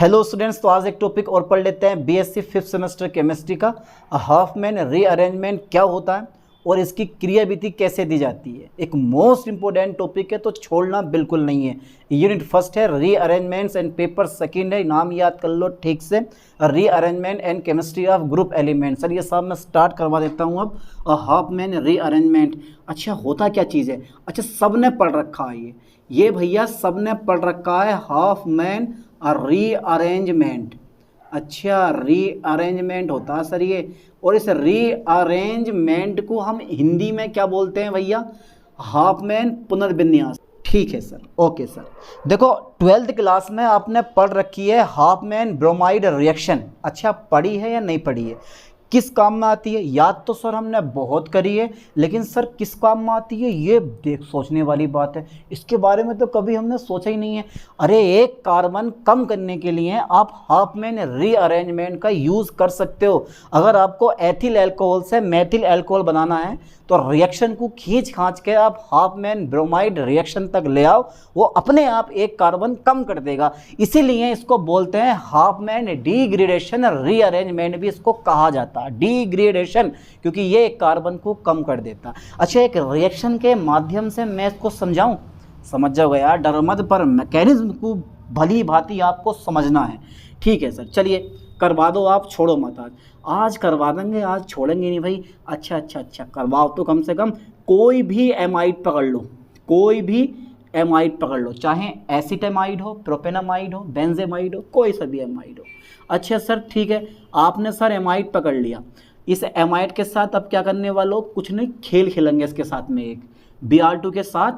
Hello students, तो आज एक टॉपिक और पढ़ लेते हैं बीएससी 5th सेमेस्टर केमिस्ट्री का। हाफमैन रीअरेंजमेंट क्या होता है और इसकी क्रियाविधि कैसे दी जाती है। एक मोस्ट इंपोर्टेंट टॉपिक है, तो छोड़ना बिल्कुल नहीं है। यूनिट फर्स्ट है रीअरेंजमेंट्स एंड पेपर सेकंड है, नाम याद कर लो ठीक से, rearrangement and chemistry of group element. Sir ये सब मैं स्टार्ट करवा देता हूँ अब। हाफमैन रीअरेंजमेंट अच्छा होता क्या चीज़ है। अच्छा सब ने पढ़ रखा है ये भैया सब ने पढ़ रखा है हाफमैन रीअरेंजमेंट। अच्छा रीअरेंजमेंट होता है सर ये, और इस रीअरेंजमेंट को हम हिंदी में क्या बोलते हैं भैया, हाफमैन पुनर्विन्यास। ठीक है सर, ओके सर। देखो 12th क्लास में आपने पढ़ रखी है हाफमैन ब्रोमाइड रिएक्शन। अच्छा पढ़ी है या नहीं पढ़ी है, किस काम में आती है। याद तो सर हमने बहुत करी है, लेकिन सर किस काम में आती है ये देख सोचने वाली बात है। इसके बारे में तो कभी हमने सोचा ही नहीं है। अरे एक कार्बन कम करने के लिए आप हाफमैन रीअरेंजमेंट का यूज़ कर सकते हो। अगर आपको एथिल अल्कोहल से मेथिल अल्कोहल बनाना है तो रिएक्शन को खींच खांच के आप हाफमैन ब्रोमाइड रिएक्शन तक ले आओ, वो अपने आप एक कार्बन कम कर देगा। इसीलिए इसको बोलते हैं हाफमैन डिग्रेडेशन रीअरेंजमेंट भी इसको कहा जाता है, डिग्रेडेशन, क्योंकि ये एक कार्बन को कम कर देता। अच्छा एक रिएक्शन के माध्यम से मैं इसको समझाऊं, समझ जाओगे यार, डर मत, पर मैकेनिज्म को भली भांति आपको समझना है। ठीक है सर, चलिए करवा दो आप, छोड़ो मत। आज करवा देंगे, आज छोड़ेंगे नहीं भाई। अच्छा करवाओ तो कम से कम कोई भी एमाइड पकड़ लो, कोई भी एमाइड पकड़ लो, चाहे एसिटामाइड हो, प्रोपेनामाइड हो, बेंजेमाइड हो, कोई सा भी एमाइड हो। अच्छा सर ठीक है, आपने सर एमाइड पकड़ लिया। इस एमाइड के साथ अब क्या करने वालों, कुछ नहीं, खेल खेलेंगे इसके साथ में एक Br2 के साथ,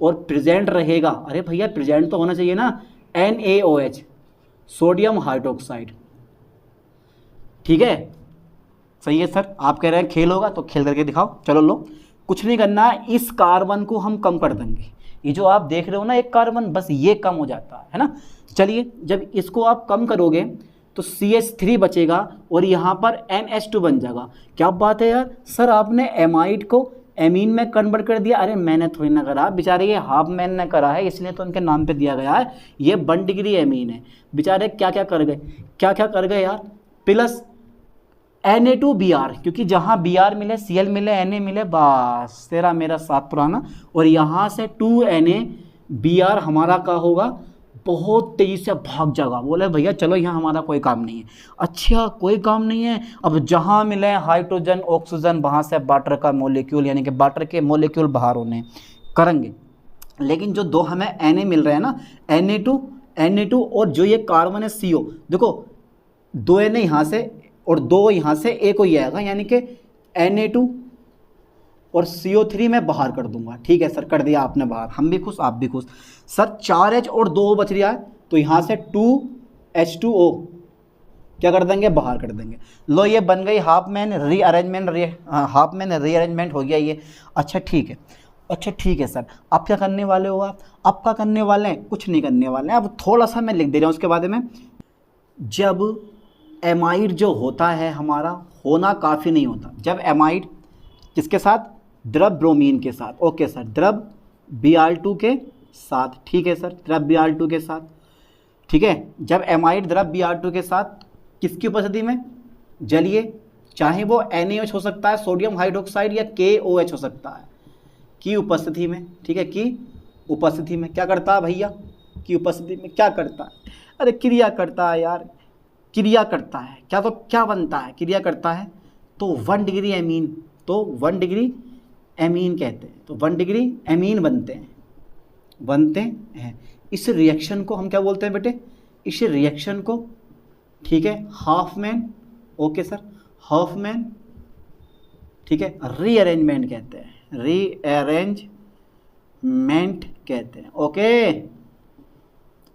और प्रेजेंट रहेगा। अरे भैया प्रेजेंट तो होना चाहिए ना, NaOH सोडियम हाइड्रोक्साइड। ठीक है सही है सर, आप कह रहे हैं खेल होगा तो खेल करके दिखाओ। चलो लो, कुछ नहीं करना है, इस कार्बन को हम कम कर देंगे। ये जो आप देख रहे हो ना एक कार्बन, बस ये कम हो जाता है ना। चलिए जब इसको आप कम करोगे तो CH3 बचेगा और यहाँ पर NH2 बन जाएगा। क्या बात है यार, सर आपने एमाइड को एमीन में कन्वर्ट कर दिया। अरे मैंने थोड़ी ना करा, बेचारे ये हाफमैन ने करा है, इसलिए तो उनके नाम पे दिया गया है। ये 1 डिग्री एमीन है। बेचारे क्या क्या कर गए, क्या क्या कर गए यार। प्लस Na2Br, क्योंकि जहाँ Br मिले Cl मिले Na मिले, बस तेरा मेरा साथ पुराना। और यहाँ से 2NaBr हमारा क्या होगा, बहुत तेज़ी से भाग जाएगा। बोले भैया चलो यहाँ हमारा कोई काम नहीं है। अच्छा कोई काम नहीं है, अब जहाँ मिले हाइड्रोजन ऑक्सीजन, वहाँ से वाटर का मॉलिक्यूल, यानी कि वाटर के मॉलिक्यूल बाहर होने करेंगे। लेकिन जो दो हमें Na मिल रहे हैं ना, Na2 और जो ये कार्बन है CO, देखो 2 Na यहाँ से और 2 यहाँ से, एक ही आएगा, यानी कि Na2 और CO3 मैं बाहर कर दूंगा। ठीक है सर, कर दिया आपने बाहर, हम भी खुश आप भी खुश। सर 4H और 2O बच रहा है, तो यहाँ से 2H2O क्या कर देंगे, बाहर कर देंगे। लो ये बन गई हाफमैन रीअरेंजमेंट, हाफमैन रीअरेंजमेंट हो गया ये। अच्छा ठीक है, अच्छा ठीक है सर, आप क्या करने वाले हो, आप क्या करने वाले हैं, कुछ नहीं करने वाले हैं। अब थोड़ा सा मैं लिख दे रहा हूँ उसके बारे में। जब एमाइड जो होता है हमारा, होना काफ़ी नहीं होता। जब एमाइड किसके साथ, द्रव ब्रोमीन के साथ। ओके सर, द्रव Br2 के साथ। ठीक है सर, द्रव Br2 के साथ। ठीक है, जब एमाइड द्रव Br2 के साथ किसकी उपस्थिति में, जलिए, चाहे वो NaOH हो सकता है, सोडियम हाइड्रोक्साइड, या KOH हो सकता है, की उपस्थिति में। ठीक है, की उपस्थिति में क्या करता है भैया, की उपस्थिति में क्या करता है, अरे क्रिया करता है यार, क्रिया करता है। क्या तो क्या बनता है, क्रिया करता है। तो 1 डिग्री एमीन, तो 1 डिग्री एमीन कहते हैं, तो 1 डिग्री एमीन बनते हैं। इस रिएक्शन को हम क्या बोलते हैं बेटे, इस रिएक्शन को, ठीक है, हाफमैन, ओके सर, हाफमैन, ठीक है, रीअरेंजमेंट कहते हैं, रीअरेंजमेंट कहते हैं।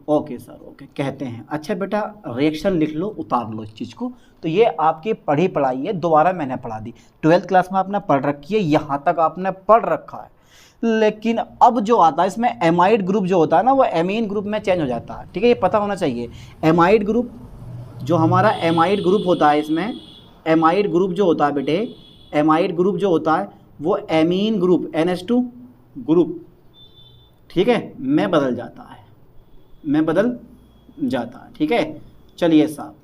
ओके सर, ओके कहते हैं। अच्छा बेटा रिएक्शन लिख लो, उतार लो इस चीज़ को। तो ये आपकी पढ़ी पढ़ाई है, दोबारा मैंने पढ़ा दी। 12th क्लास में आपने पढ़ रखी है, यहाँ तक आपने पढ़ रखा है। लेकिन अब जो आता है इसमें एमाइड ग्रुप जो होता है ना, वो एमीन ग्रुप में चेंज हो जाता है। ठीक है, ये पता होना चाहिए। एमाइड ग्रुप, जो हमारा एमाइड ग्रुप होता है, इसमें एमाइड ग्रुप जो होता है बेटे, एमाइड ग्रुप जो होता है वो एमीन ग्रुप NH2 ग्रुप, ठीक है, में बदल जाता है, ठीक है। चलिए साहब,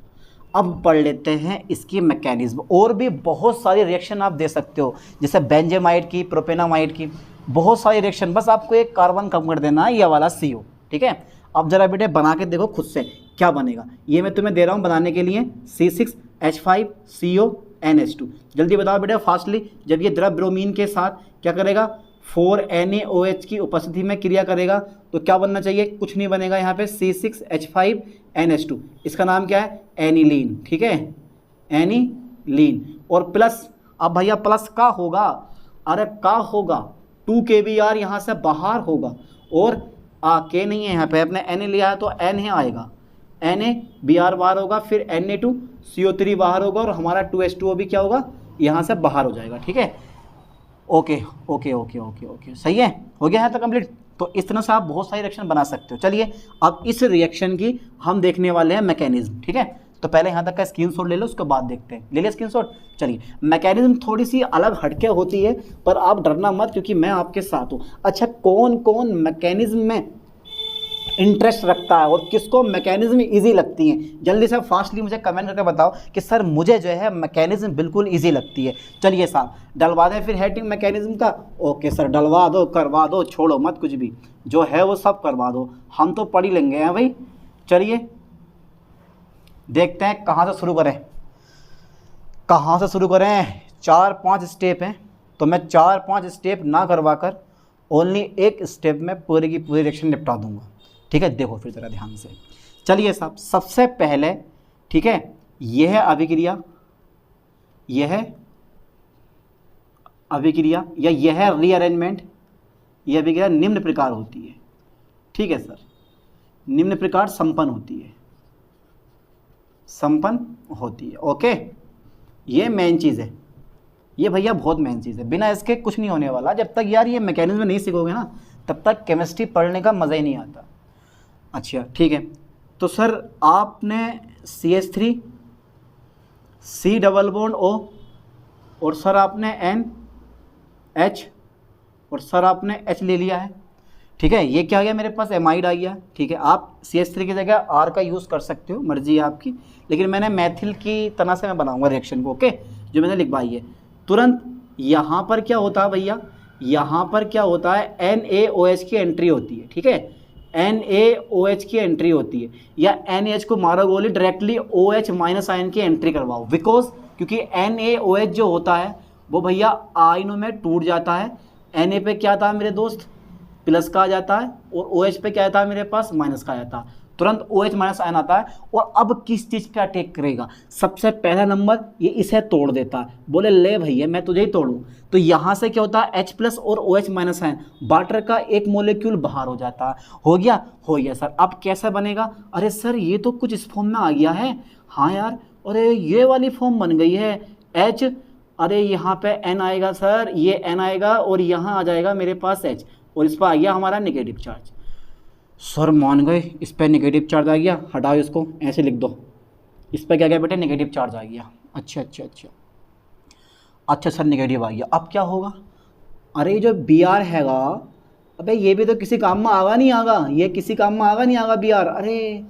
अब पढ़ लेते हैं इसकी मैकेनिज्म। और भी बहुत सारी रिएक्शन आप दे सकते हो, जैसे बेंजेमाइड की, प्रोपेनामाइड की, बहुत सारी रिएक्शन। बस आपको एक कार्बन कम कर देना है, ये वाला CO, ठीक है। अब जरा बेटे बना के देखो खुद से क्या बनेगा। ये मैं तुम्हें दे रहा हूँ बनाने के लिए, C6H5CO NH2। जल्दी बताओ बेटा फास्टली। जब ये द्रव ब्रोमीन के साथ क्या करेगा, 4NaOH की उपस्थिति में क्रिया करेगा तो क्या बनना चाहिए, कुछ नहीं बनेगा यहाँ पे, C6H5NH2। इसका नाम क्या है, एनिलीन, ठीक है, एनिलीन। और प्लस, अब भैया प्लस का होगा, अरे का होगा 2 kBr यहाँ से बाहर होगा, और के नहीं है यहाँ पे, अपने Na लिया है तो N ही आएगा, NaBr बाहर होगा, फिर Na2CO3 बाहर होगा, और हमारा 2H2O भी क्या होगा, यहाँ से बाहर हो जाएगा, ठीक है। Okay okay okay okay okay, सही है, हो गया है तो कंप्लीट। तो इस तरह से आप बहुत सारी रिएक्शन बना सकते हो। चलिए अब इस रिएक्शन की हम देखने वाले हैं मैकेनिज्म, ठीक है। तो पहले यहाँ तक का स्क्रीनशॉट ले लो, उसके बाद देखते हैं। ले लिया स्क्रीनशॉट। चलिए, मैकेनिज्म थोड़ी सी अलग हटके होती है, पर आप डरना मत क्योंकि मैं आपके साथ हूँ। अच्छा, कौन कौन मैकेनिज्म में इंटरेस्ट रखता है और किसको मैकेनिज्म इजी लगती हैं, जल्दी से फास्टली मुझे कमेंट करके बताओ कि सर मुझे जो है मैकेनिज्म बिल्कुल इजी लगती है। चलिए साहब, डलवा दें फिर हेडिंग मैकेनिज्म का। ओके सर, डलवा दो, करवा दो, छोड़ो मत, कुछ भी जो है वो सब करवा दो, हम तो पढ़ ही लेंगे हैं भाई। चलिए देखते हैं कहाँ से शुरू करें, कहाँ से शुरू करें। 4-5 स्टेप हैं, तो मैं 4-5 स्टेप ना करवा कर ओनली एक स्टेप में पूरी की पूरी रिएक्शन निपटा दूंगा, ठीक है। देखो फिर ज़रा ध्यान से। चलिए साहब, सबसे पहले, ठीक है, यह है अभिक्रिया, यह है अभिक्रिया या यह है रीअरेंजमेंट। यह अभिक्रिया निम्न प्रकार होती है, ठीक है सर, निम्न प्रकार संपन्न होती है, संपन्न होती है। ओके, ये मेन चीज़ है, ये भैया बहुत मेन चीज़ है, बिना इसके कुछ नहीं होने वाला। जब तक यार ये मैकेनिज्म नहीं सीखोगे ना, तब तक केमिस्ट्री पढ़ने का मज़ा ही नहीं आता। अच्छा ठीक है, तो सर आपने CH3 C double bond O, और सर आपने NH, और सर आपने H ले लिया है, ठीक है। ये क्या आ गया मेरे पास, एमाइड आ गया, ठीक है। आप CH3 की जगह R का यूज़ कर सकते हो, मर्जी है आपकी, लेकिन मैंने मैथिल की तरह से मैं बनाऊंगा रिएक्शन को, ओके, जो मैंने लिखवाई है। तुरंत यहाँ पर क्या होता है भैया, यहाँ पर क्या होता है, NaOH की एंट्री होती है, ठीक है, NaOH की एंट्री होती है, या NaH को मारो गोली, डायरेक्टली OH माइनस आयन की एंट्री करवाओ, बिकॉज क्योंकि NaOH जो होता है वो भैया आयनों में टूट जाता है। Na पे क्या था मेरे दोस्त, प्लस का आ जाता है, और OH पे क्या आता है मेरे पास, माइनस का आ जाता है, तुरंत OH माइनस आयन आता है। और अब किस चीज़ का अटैक करेगा, सबसे पहला नंबर ये इसे तोड़ देता है, बोले ले भैया मैं तुझे ही तोड़ूं। तो यहाँ से क्या होता है, H प्लस और OH माइनस आयन, वाटर का एक मोलिक्यूल बाहर हो जाता है। हो गया, हो गया सर। अब कैसा बनेगा, अरे सर ये तो कुछ इस फॉर्म में आ गया है, हाँ यार, अरे ये वाली फॉर्म बन गई है H, अरे यहाँ पे N आएगा सर, ये N आएगा, और यहाँ आ जाएगा मेरे पास H, और इस पर आ गया हमारा नेगेटिव चार्ज। सर मान गए, इस पर नेगेटिव चार्ज आ गया, हटाओ इसको, ऐसे लिख दो, इस पर क्या गया बेटे, नेगेटिव चार्ज आ गया। अच्छा अच्छा अच्छा अच्छा सर, नेगेटिव आ गया। अब क्या होगा, अरे ये जो Br हैगा, अबे ये भी तो किसी काम में आगा नहीं आगा, ये किसी काम में आगा नहीं आगा Br, अरे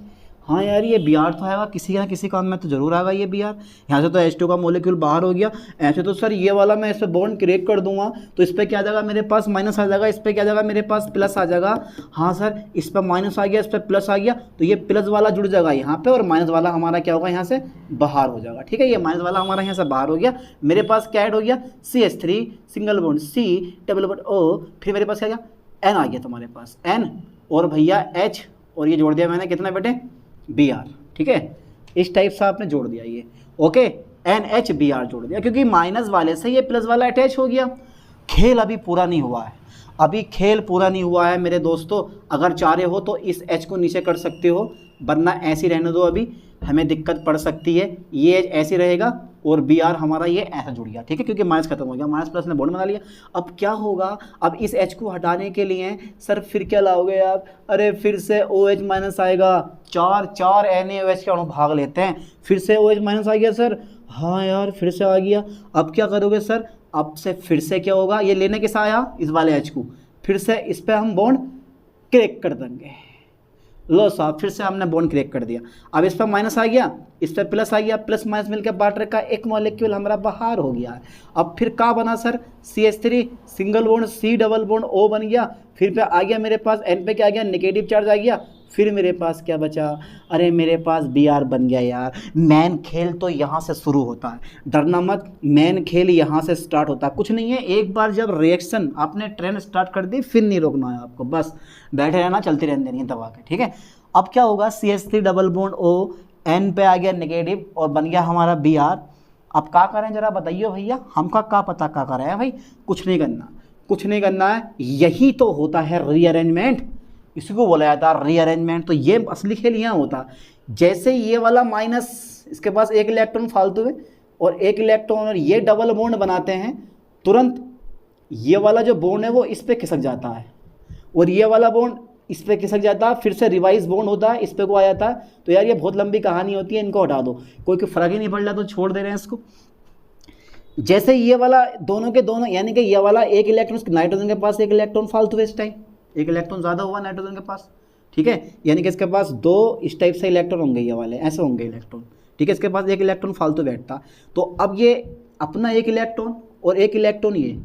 हाँ यार ये Br तो हैगा, किसी ना किसी काम में तो जरूर आएगा ये Br। यहाँ से तो H2 का मोलिक्यूल बाहर हो गया, ऐसे तो सर ये वाला मैं इस पर बॉन्ड क्रिएट कर दूंगा, तो इस पर क्या आ जाएगा मेरे पास, माइनस आ जाएगा, इस पर क्या आ जाएगा मेरे पास, प्लस आ जाएगा। हाँ सर, इस पर माइनस आ गया, इस पर प्लस आ गया, तो ये प्लस वाला जुड़ जाएगा यहाँ पे, और माइनस वाला हमारा क्या होगा, यहाँ से बाहर हो जाएगा, ठीक है। ये माइनस वाला हमारा यहाँ से बाहर हो गया, मेरे पास क्या ऐड हो गया, CH3 single bond C double bond O, फिर मेरे पास क्या गया, N आ गया तुम्हारे पास, N, और भैया H, और ये जोड़ दिया मैंने कितना बेटे, Br, ठीक है। इस टाइप से आपने जोड़ दिया ये, ओके, NHBr जोड़ दिया, क्योंकि माइनस वाले से ये प्लस वाला अटैच हो गया। खेल अभी पूरा नहीं हुआ है, अभी खेल पूरा नहीं हुआ है मेरे दोस्तों। अगर चाह रहे हो तो इस H को नीचे कर सकते हो, वरना ऐसी रहने दो, अभी हमें दिक्कत पड़ सकती है। ये H ऐसे रहेगा और Br हमारा ये ऐसा जुड़ गया, ठीक है, क्योंकि माइनस खत्म हो गया, माइनस प्लस ने बॉन्ड बना लिया। अब क्या होगा, अब इस H को हटाने के लिए सर फिर क्या लाओगे आप, अरे फिर से OH माइनस आएगा, चार NaOH के अणु भाग लेते हैं, फिर से OH माइनस आ गया सर, हाँ यार फिर से आ गया। अब क्या करोगे सर, अब से फिर से क्या होगा, ये लेने के साथ आया इस वाले H को, फिर से इस पर हम बॉन्ड क्रेक कर देंगे, लो साहब फिर से हमने बॉन्ड क्रिएट कर दिया। अब इस पर माइनस आ गया, इस पर प्लस आ गया, प्लस माइनस मिलकर वाटर का एक मॉलिक्यूल हमारा बाहर हो गया है। अब फिर क्या बना sir, CH3 single bond C double bond O बन गया। फिर पे आ गया मेरे पास N पे क्या आ गया, नेगेटिव चार्ज आ गया। फिर मेरे पास क्या बचा, अरे मेरे पास Br बन गया यार। मैन खेल तो यहाँ से शुरू होता है, डरना मत, मैन खेल यहाँ से स्टार्ट होता है। कुछ नहीं है, एक बार जब रिएक्शन आपने ट्रेन स्टार्ट कर दी फिर नहीं रोकना है आपको, बस बैठे रहना, चलती रहने देनी है दबा के, ठीक है। अब क्या होगा, CH3 double bond O, N पे आ गया नेगेटिव और बन गया हमारा Br। अब क्या करें जरा बताइए भैया, हमका क्या पता क्या करें है भाई, कुछ नहीं करना, कुछ नहीं करना है, यही तो होता है रीअरेंजमेंट, इसी को बोला जाता है रीअरेंजमेंट। तो ये असली खेल यहाँ होता, जैसे ये वाला माइनस, इसके पास एक इलेक्ट्रॉन फालतू है और एक इलेक्ट्रॉन और ये डबल बॉन्ड बनाते हैं, तुरंत ये वाला जो बॉन्ड है वो इस पे खिसक जाता है और ये वाला बॉन्ड इस पे खिसक जाता है, फिर से रिवाइज बॉन्ड होता है, इस पे को आ जाता है। तो यार ये बहुत लंबी कहानी होती है, इनको हटा दो, कोई फ़र्क ही नहीं पड़ रहा तो छोड़ दे रहे हैं इसको। जैसे ये वाला दोनों के दोनों, यानी कि ये वाला एक इलेक्ट्रॉन, नाइट्रोजन के पास एक इलेक्ट्रॉन फालतू है इस टाइम, एक इलेक्ट्रॉन ज़्यादा हुआ नाइट्रोजन के पास, ठीक है, यानी कि इसके पास दो इस टाइप से इलेक्ट्रॉन होंगे, ये वाले ऐसे होंगे इलेक्ट्रॉन, ठीक है, इसके पास एक इलेक्ट्रॉन फालतू बैठता। तो अब ये अपना एक इलेक्ट्रॉन और एक इलेक्ट्रॉन, ये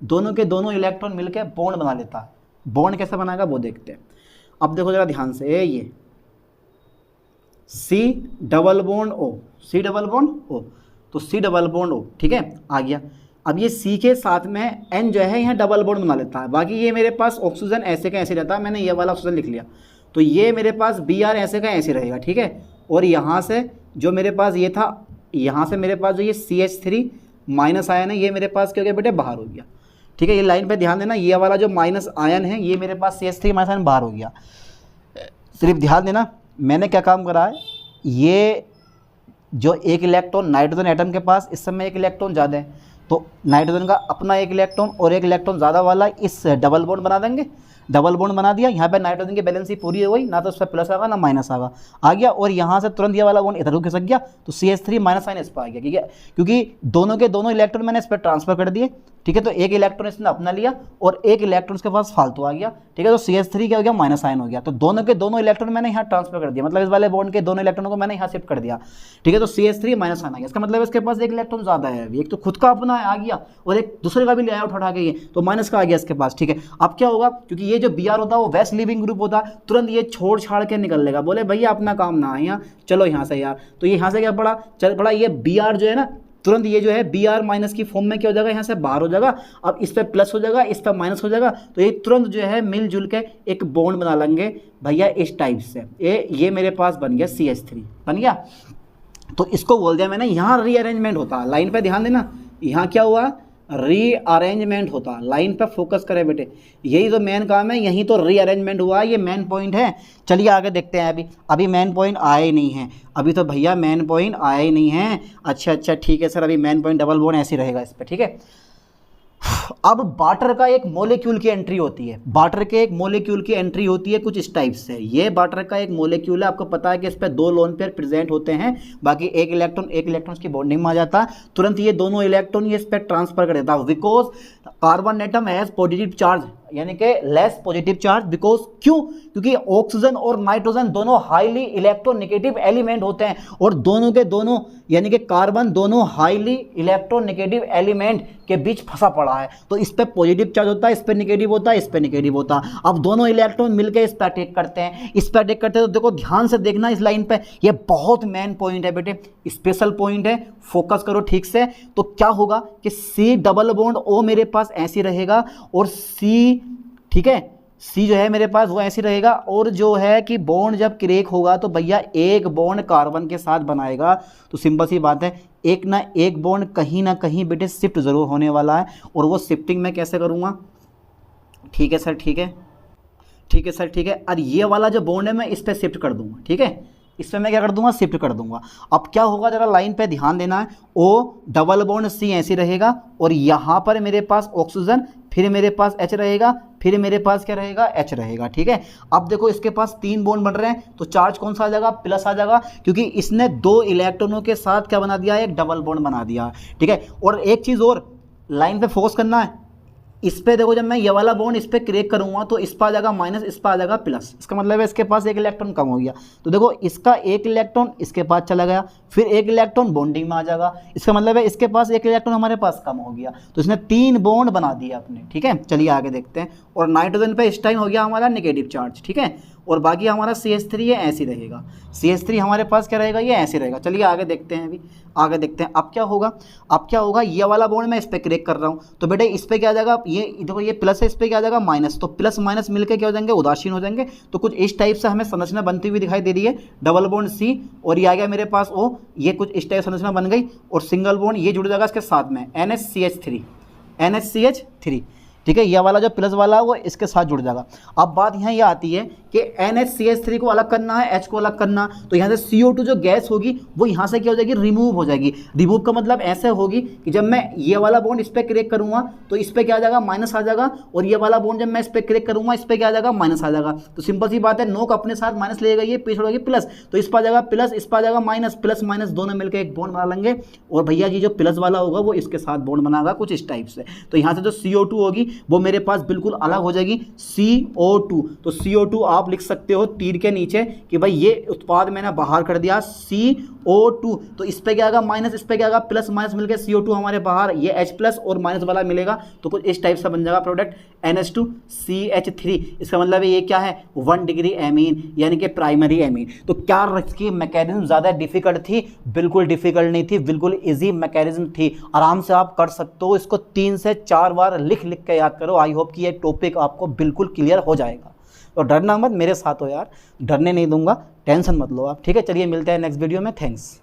दोनों के दोनों इलेक्ट्रॉन मिलकर बॉन्ड बना लेता है। बॉन्ड कैसे बनाएगा वो देखते हैं। अब देखो जरा ध्यान से, ये C double bond O, C double bond O, तो C डबल बॉन्ड O, ठीक है, आ गया। अब ये C के साथ में N जो है यहाँ डबल बॉन्ड बना लेता है। बाकी ये मेरे पास ऑक्सीजन ऐसे का ऐसे रहता है, मैंने ये वाला ऑक्सीजन लिख लिया, तो ये मेरे पास Br ऐसे का ऐसे रहेगा, ठीक है। और यहाँ से जो मेरे पास ये था, यहाँ से मेरे पास जो ये CH3 माइनस आयन है, ये मेरे पास क्या हो गया बेटे, बाहर हो गया, ठीक है। ये लाइन पे ध्यान देना, ये वाला जो माइनस आयन है ये मेरे पास CH3 माइनस आयन बाहर हो गया। सिर्फ ध्यान देना मैंने क्या काम करा है, ये जो एक इलेक्ट्रॉन नाइट्रोजन एटम के पास इस समय एक इलेक्ट्रॉन ज़्यादा है, तो नाइट्रोजन का अपना एक इलेक्ट्रॉन और एक इलेक्ट्रॉन ज़्यादा वाला इस डबल बॉन्ड बना देंगे, डबल बॉन्ड बना दिया, यहाँ पे नाइट्रोजन की बैलेंस ही पूरी हो गई, ना तो उस पर प्लस आएगा ना माइनस आएगा, आ गया। और यहाँ से तुरंत ये वाला बॉन्ड इधर को खिसक गया, तो CH3 माइनस आयन इस पर आ गया, ठीक है, क्योंकि दोनों के दोनों इलेक्ट्रॉन मैंने इस पर ट्रांसफर कर दिए, ठीक है। तो एक इलेक्ट्रॉन इसने अपना लिया और एक इलेक्ट्रॉन उसके पास फालतू आ गया, ठीक है। तो CH3 क्या हो गया, माइनस आयन हो गया। तो दोनों के दोनों इलेक्ट्रॉन मैंने यहाँ ट्रांसफर कर दिया, मतलब इस वाले बॉन्ड के दोनों इलेक्ट्रॉनों को मैंने यहाँ शिफ्ट कर दिया, ठीक है। तो CH3 माइनस आयन आ गया, इसका मतलब इसके पास एक इलेक्ट्रॉन ज़्यादा है, एक तो खुद का अपना आ गया और एक दूसरे का भी ले आया उठा के, ये तो माइनस का आ गया इसके पास, ठीक है। अब क्या होगा, क्योंकि ये जो Br होता है वो वैस लिविंग ग्रुप होता है, तुरंत ये छोड़ छाड़ के निकल लेगा, बोले भैया अपना काम ना है यहाँ, चलो यहाँ से यार। तो ये यहाँ से क्या पड़ा, चल पड़ा ये Br जो है ना, तुरंत ये जो है Br माइनस की फॉर्म में क्या हो जाएगा, यहाँ से बाहर हो जाएगा। अब इस पर प्लस हो जाएगा, इस पर माइनस हो जाएगा, तो ये तुरंत जो है मिलजुल के एक बॉन्ड बना लेंगे भैया इस टाइप से। ये मेरे पास बन गया CH3 बन गया। तो इसको बोल दिया मैंने, यहाँ रीअरेंजमेंट होता है, लाइन पे ध्यान देना, यहाँ क्या हुआ, रीअरेंजमेंट होता, लाइन पे फोकस करें बेटे, यही तो मेन काम है, यही तो रीअरेंजमेंट हुआ, ये मेन पॉइंट है। चलिए आगे देखते हैं, अभी मेन पॉइंट आया ही नहीं है, अभी तो भैया मेन पॉइंट आया ही नहीं है। अच्छा ठीक है सर, अभी मेन पॉइंट डबल बॉन्ड ऐसे रहेगा इस पर, ठीक है। अब वाटर का एक मॉलिक्यूल की एंट्री होती है, वाटर के एक मॉलिक्यूल की एंट्री होती है कुछ इस टाइप से। ये वाटर का एक मॉलिक्यूल है, आपको पता है कि इस पर दो लोन पेयर प्रेजेंट होते हैं, बाकी एक इलेक्ट्रॉन की बॉन्डिंग में आ जाता है, तुरंत ये दोनों इलेक्ट्रॉन ये इस पर ट्रांसफर कर देता है, because carbon atom has positive charge, यानी कि लेस पॉजिटिव चार्ज, बिकॉज क्योंकि ऑक्सीजन और नाइट्रोजन दोनों हाईली इलेक्ट्रोनेगेटिव एलिमेंट होते हैं, और दोनों के दोनों यानी कि कार्बन दोनों हाईली इलेक्ट्रोनेगेटिव एलिमेंट के बीच फंसा पड़ा है, तो इस पे पॉजिटिव चार्ज होता है, इस पे नेगेटिव होता है, इस पे नेगेटिव होता है। अब दोनों इलेक्ट्रॉन मिलकर इस पे अटैक करते हैं, इस पे अटैक करते हैं, तो देखो ध्यान से देखना इस लाइन पे, ये बहुत मेन पॉइंट है बेटे, स्पेशल पॉइंट है, फोकस करो ठीक से। तो क्या होगा कि C डबल बॉन्ड O मेरे पास ऐसे रहेगा, और C, ठीक है, C जो है मेरे पास वो ऐसे रहेगा, और जो है कि बॉन्ड जब क्रेक होगा तो भैया एक बॉन्ड कार्बन के साथ बनाएगा, तो सिंपल सी बात है, एक ना एक बॉन्ड कहीं ना कहीं बेटे शिफ्ट ज़रूर होने वाला है, और वो शिफ्टिंग मैं कैसे करूँगा, ठीक है सर, ठीक है, ठीक है सर, ठीक है। और ये वाला जो बॉन्ड है मैं इस पर शिफ्ट कर दूँगा, ठीक है, इस पर मैं क्या कर दूंगा, शिफ्ट कर दूंगा। अब क्या होगा जरा लाइन पे ध्यान देना है, O डबल बॉन्ड C ऐसे रहेगा, और यहाँ पर मेरे पास ऑक्सीजन, फिर मेरे पास H रहेगा, फिर मेरे पास क्या रहेगा, H रहेगा, ठीक है। अब देखो इसके पास 3 बॉन्ड बन रहे हैं, तो चार्ज कौन सा आ जाएगा, प्लस आ जाएगा, क्योंकि इसने 2 इलेक्ट्रॉनों के साथ क्या बना दिया है, एक डबल बॉन्ड बना दिया, ठीक है। और एक चीज़ और लाइन पे फोकस करना है, इस पे देखो जब मैं ये वाला बॉन्ड इस पे क्रिएट करूंगा तो इस पर आ जाएगा माइनस, इस पर आ जाएगा प्लस। इसका मतलब है इसके पास एक इलेक्ट्रॉन कम हो गया। तो देखो इसका एक इलेक्ट्रॉन इसके पास चला गया, फिर एक इलेक्ट्रॉन बॉन्डिंग में आ जाएगा। इसका मतलब है इसके पास एक इलेक्ट्रॉन हमारे पास कम हो गया। तो इसने 3 बॉन्ड बना दिया अपने, ठीक है। चलिए आगे देखते हैं। और नाइट्रोजन पे इस टाइम हो गया हमारा नेगेटिव चार्ज, ठीक है। और बाकी हमारा CH3 ये ऐसे रहेगा, CH3 हमारे पास क्या रहेगा, ये ऐसे रहेगा। चलिए आगे देखते हैं, अभी आगे देखते हैं। अब क्या होगा, अब क्या होगा, ये वाला बॉन्ड मैं इस पर क्रिएट कर रहा हूँ तो बेटे इस पर क्या आ जाएगा, ये देखो ये प्लस है, इस पर क्या आ जाएगा माइनस। तो प्लस माइनस मिलकर क्या हो जाएंगे, उदासीन हो जाएंगे। तो कुछ इस टाइप से हमें संरचना बनती हुई दिखाई दे रही है। डबल बॉन्ड C और ये आ गया मेरे पास O, ये कुछ इस टाइप संरचना बन गई। और सिंगल बॉन्ड ये जुड़ जाएगा इसके साथ में NHCH3, ठीक है। ये वाला जो प्लस वाला है वो इसके साथ जुड़ जाएगा। अब बात यहाँ ये आती है कि NHCH3 को अलग करना है, H को अलग करना, तो यहाँ से CO2 जो गैस होगी वो यहाँ से क्या हो जाएगी, रिमूव हो जाएगी। रिमूव का मतलब ऐसे होगी कि जब मैं ये वाला बॉन्ड इस पर क्रिएट करूँगा तो इस पर क्या आ जाएगा, माइनस आ जाएगा। और ये वाला बॉन्ड जब मैं इस पर क्रिएट करूँगा इस पर क्या आ जाएगा, माइनस आ जाएगा। तो सिंपल सी बात है, नोक अपने साथ माइनस लेगा, ये पीछे छोड़ेगी प्लस, तो इस पर आ जाएगा प्लस, इस पर आ जाएगा माइनस। प्लस माइनस दोनों मिलकर एक बॉन्ड बना लेंगे। और भैया जी जो प्लस वाला होगा वो इसके साथ बॉन्ड बनाएगा कुछ इस टाइप से। तो यहाँ से जो CO2 होगी वो मेरे पास बिल्कुल अलग हो जाएगी, CO2। तो CO2 आप लिख सकते हो तीर के नीचे कि भाई ये उत्पाद मैंने बाहर कर दिया CO2। तो इस पे क्या आएगा माइनस, इस पे क्या आएगा प्लस, माइनस मिलकर CO2 हमारे बाहर, ये H प्लस और माइनस वाला मिलेगा। तो कुछ इस टाइप से बन जाएगा प्रोडक्ट NH2CH3। इसका मतलब ये क्या है, 1 डिग्री एमीन, यानी कि प्राइमरी एमीन। तो क्या इसकी मैकेनिज्म ज़्यादा डिफिकल्ट थी, बिल्कुल डिफिकल्ट नहीं थी, बिल्कुल ईजी मैकेनिज्म थी। आराम से आप कर सकते हो। इसको 3 से 4 बार लिख लिख के याद करो। आई होप कि ये टॉपिक आपको बिल्कुल क्लियर हो जाएगा। तो डरना मत, मेरे साथ हो यार, डरने नहीं दूंगा, टेंशन मत लो आप, ठीक है। चलिए मिलते हैं नेक्स्ट वीडियो में, थैंक्स।